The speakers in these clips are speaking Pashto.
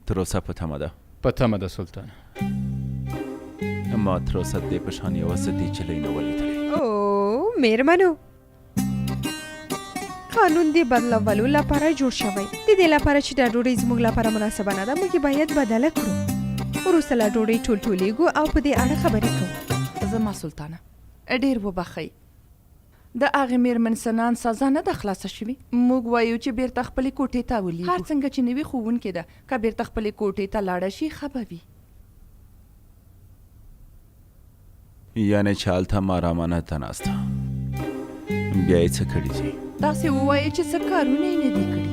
تر اوسه په تمه ده. په تمه ده سلطان. ما تر اوسه د دې په شان یوه ضدي نجلۍ نه وه لیدلې. او میرمنو، قانون د بدلولو لپاره جوړ شوی. د دې لپاره چې دا ډوډۍ زموږ لپاره مناسبه نه ده، موږ یې باید بدله کړو. وروسته له ډوډۍ ټولېږو او په دې اړه خبرې کوو. زما سلطانه ډېر وبخئ، د هغې مېرمن سنان سزا نه ده خلاصه شوې. موږ وایو چې بیرته خپلې کوټې ته ولیږو. هر څنګه چې نوي ښوونکې ده، که بیرته خپلې کوټې ته لاړه شي ښه به وي. یعنې چې هلته ما رامانته ناسته، بیا یې څه کړي دي؟ داسې ووایئ چې څه کارونه یې نه دي کړي.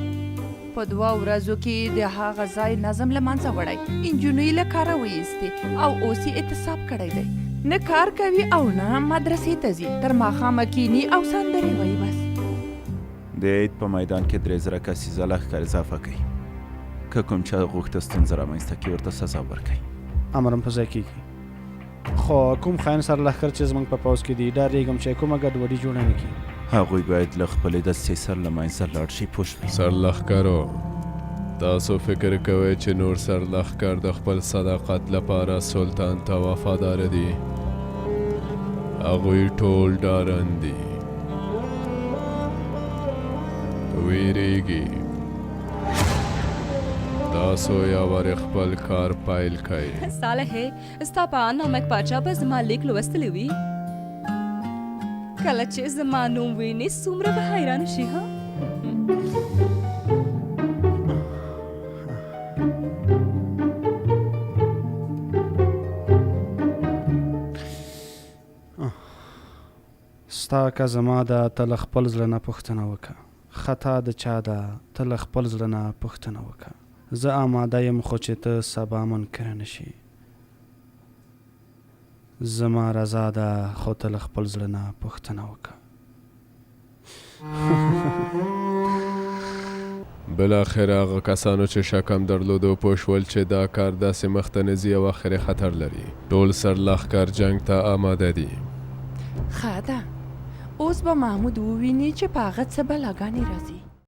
په 2 ورځو کې د هغه ځای نظم له منځه وړی، انجونې له کاره ویستې او اوس یې اعتصاب کړی دی. نه کار کوي او نه مدرسې ته ځي، تر ماښامه کیني او سندرې وایي. بس د عید په میدان کې 3000 کسیزه لښکر اضافه کوي. که کوم چا غوښته ستونزه رامنځته کړي ورته سزا ورکوي. امر هم په ځای کېږي. خو کوم خاین سره لښکر چې زموږ په پوځ کې دي، ډارېږم چې کومه ګډوډي جوړه نه کړي. هغوی باید له خپلې دستې سر له منځه لاړ شي. پوه شوې؟ سرلښکرو، تاسو فکر کوئ چې نور سرلښکر د خپل صداقت لپاره سلطان ته وفادار دي؟ هغوی ټول ډارن دي، ویریږي. تاسو یا ور خپل کار پایل کړئ. صالح، ستا په ان نامک پاچا به زما لیک لوستلی وي. کله چې زما نوم ویني څومره به حیران شي. ها ستا که زما ده، ته له خپل زړه نه پوښتنه وکړه. خطا د چا ده، ته له خپل زړه نه پوښتنه وکړه. زه آماده یم، خو چې ته سبا منکر نه شي. زما رضا ده، خو ته له خپل زړه نه پوښتنه وکړه. بالاخره هغه کسانو چې شکم درلودو پوه شول چې دا کار داسې مخته نه ځي او اخر خطر لري. ټول سرلښکر جنګ ته آماده دي. ښه ده، اوس به محمود وویني چې په هغه څه بلاګانې راځي.